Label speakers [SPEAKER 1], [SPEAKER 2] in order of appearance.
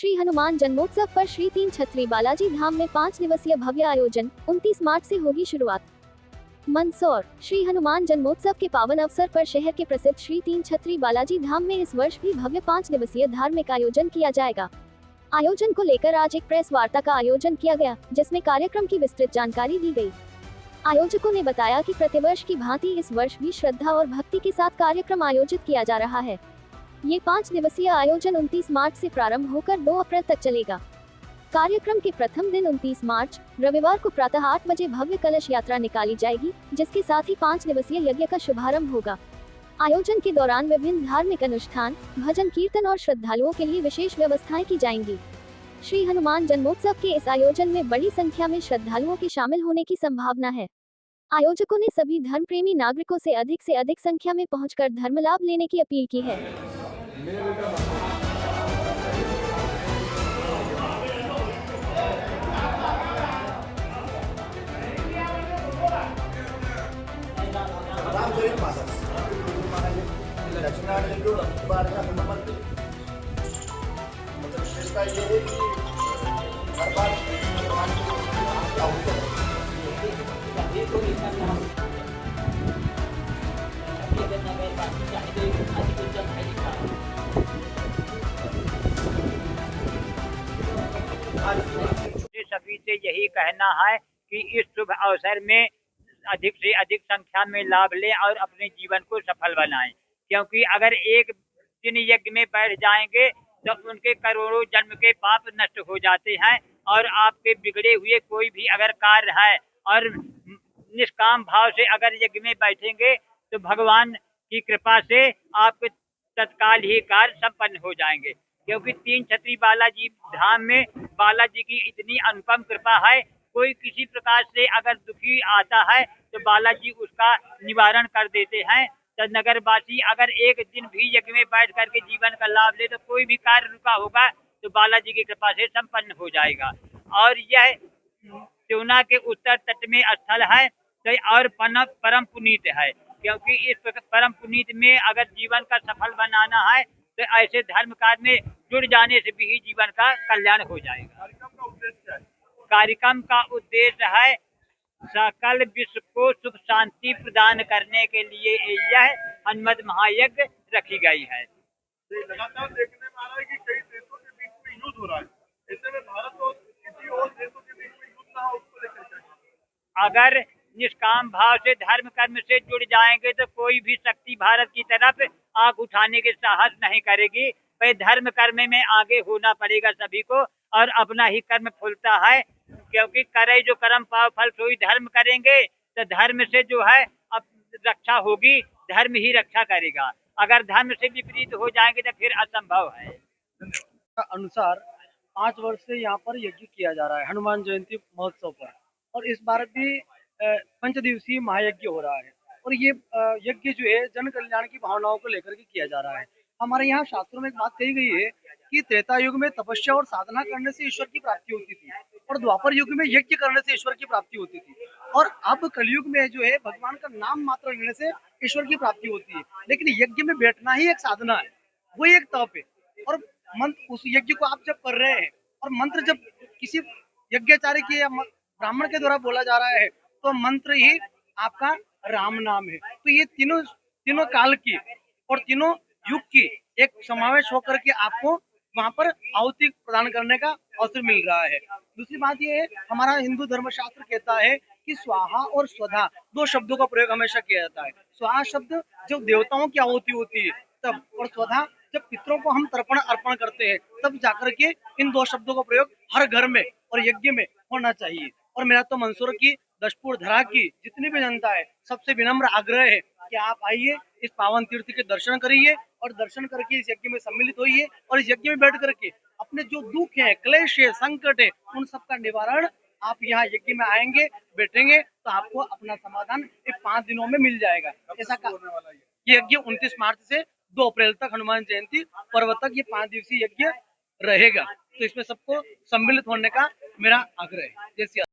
[SPEAKER 1] श्री हनुमान जन्मोत्सव पर श्री तीन छत्री बालाजी धाम में 5 दिवसीय भव्य आयोजन 29 मार्च से होगी शुरुआत। मंदसौर। श्री हनुमान जन्मोत्सव के पावन अवसर पर शहर के प्रसिद्ध श्री तीन छत्री बालाजी धाम में इस वर्ष भी भव्य 5 दिवसीय धार्मिक आयोजन किया जाएगा। आयोजन को लेकर आज एक प्रेस वार्ता का आयोजन किया गया, जिसमें कार्यक्रम की विस्तृत जानकारी दी गई। आयोजकों ने बताया कि प्रतिवर्ष की भांति इस वर्ष भी श्रद्धा और भक्ति के साथ कार्यक्रम आयोजित किया जा रहा है। ये 5 दिवसीय आयोजन 29 मार्च से प्रारंभ होकर 2 अप्रैल तक चलेगा। कार्यक्रम के प्रथम दिन 29 मार्च रविवार को प्रातः 8 बजे भव्य कलश यात्रा निकाली जाएगी, जिसके साथ ही 5 दिवसीय यज्ञ का शुभारंभ होगा। आयोजन के दौरान विभिन्न धार्मिक अनुष्ठान, भजन कीर्तन और श्रद्धालुओं के लिए विशेष व्यवस्थाएं की जाएंगी। श्री हनुमान जन्मोत्सव के इस आयोजन में बड़ी संख्या में श्रद्धालुओं के शामिल होने की संभावना है। आयोजकों ने सभी धर्म प्रेमी नागरिकों से अधिक संख्या में पहुंचकर धर्म लाभ लेने की अपील की है।
[SPEAKER 2] सभी से यही कहना है कि इस शुभ अवसर में अधिक से अधिक संख्या में लाभ लें और अपने जीवन को सफल बनाएं, क्योंकि अगर एक दिन यज्ञ में बैठ जाएंगे तो उनके करोड़ों जन्म के पाप नष्ट हो जाते हैं और आपके बिगड़े हुए कोई भी अगर कार्य है और निष्काम भाव से अगर यज्ञ में बैठेंगे तो भगवान की कृपा से आपके तत्काल ही कार्य संपन्न हो जाएंगे। क्योंकि तीन छत्री बालाजी धाम में बालाजी की इतनी अनुपम कृपा है, कोई किसी प्रकार से अगर दुखी आता है तो बालाजी उसका निवारण कर देते हैं। तो नगरवासी अगर एक दिन भी यज्ञ में बैठ करके जीवन का लाभ ले तो कोई भी कार्य रुका होगा तो बालाजी की कृपा से संपन्न हो जाएगा। और यह त्योना के उत्तर तट में स्थल है तो और परम पुनीत है, क्योंकि इस परम पुनीत में अगर जीवन का सफल बनाना है तो ऐसे धर्म कार्य में जुड़ जाने से भी जीवन का कल्याण हो जाएगा। कार्यक्रम का उद्देश्य है सकल विश्व को सुख शांति प्रदान करने के लिए यह हनुमत महायज्ञ रखी गई है।
[SPEAKER 3] लगातार देखने में आ रहा है कि कई देशों के बीच में युद्ध हो रहा है, ऐसे में भारत और किसी और देशों के बीच में युद्ध ना हो, उसको लेकर
[SPEAKER 2] अगर निष्काम भाव से धर्म कर्म से जुड़ जाएंगे तो कोई भी शक्ति भारत की तरफ आंख उठाने के साहस नहीं करेगी। पर धर्म कर्म में आगे होना पड़ेगा सभी को और अपना ही कर्म फूलता है, क्योंकि करे जो कर्म पाव फल सोई धर्म करेंगे तो धर्म से जो है अब रक्षा होगी, धर्म ही रक्षा करेगा। अगर धर्म से विपरीत हो जाएंगे तो फिर असंभव है।
[SPEAKER 4] अनुसार 5 वर्ष से यहाँ पर यज्ञ किया जा रहा है हनुमान जयंती महोत्सव पर, और इस बार भी 5 दिवसीय महायज्ञ हो रहा है। और ये यज्ञ जो है जन कल्याण की भावनाओं को लेकर के किया जा रहा है। हमारे यहाँ शास्त्रों में एक बात कही गई है कि त्रेता युग में तपस्या और साधना करने से ईश्वर की प्राप्ति होती थी और द्वापर युग में यज्ञ करने से ईश्वर की प्राप्ति होती थी, और अब कलयुग में जो है भगवान का नाम मात्र लेने से ईश्वर की प्राप्ति होती है। लेकिन यज्ञ में बैठना ही एक साधना है, वो एक तप है। और मंत्र उस यज्ञ को आप जब कर रहे हैं और मंत्र जब किसी यज्ञाचार्य के या ब्राह्मण के द्वारा बोला जा रहा है तो मंत्र ही आपका राम नाम है। तो ये तीनों काल की और तीनों युग की एक समावेश होकर के आपको वहाँ पर आहुति प्रदान करने का अवसर मिल रहा है। दूसरी बात ये है, हमारा हिंदू धर्मशास्त्र कहता है कि स्वाहा और स्वधा 2 शब्दों का प्रयोग हमेशा किया जाता है। स्वाहा शब्द जब देवताओं की आहुति होती है तब, और स्वधा जब पितरों को हम तर्पण अर्पण करते हैं तब जाकर के इन 2 शब्दों का प्रयोग हर घर में और यज्ञ में होना चाहिए। और मेरा तो मंदसौर की दशपुर धरा की जितनी भी जनता है सबसे विनम्र आग्रह है कि आप आइए, इस पावन तीर्थ के दर्शन करिए और दर्शन करके इस यज्ञ में सम्मिलित होइए और इस यज्ञ में बैठ करके अपने जो दुख है, क्लेश है, संकट है, उन सबका निवारण आप यहाँ यज्ञ में आएंगे, बैठेंगे तो आपको अपना समाधान 5 दिनों में मिल जाएगा। ऐसा ये यज्ञ 29 मार्च से 2 अप्रैल तक हनुमान जयंती पर्व तक ये 5 दिवसीय यज्ञ रहेगा। तो इसमें सबको सम्मिलित होने का मेरा आग्रह है। जैसे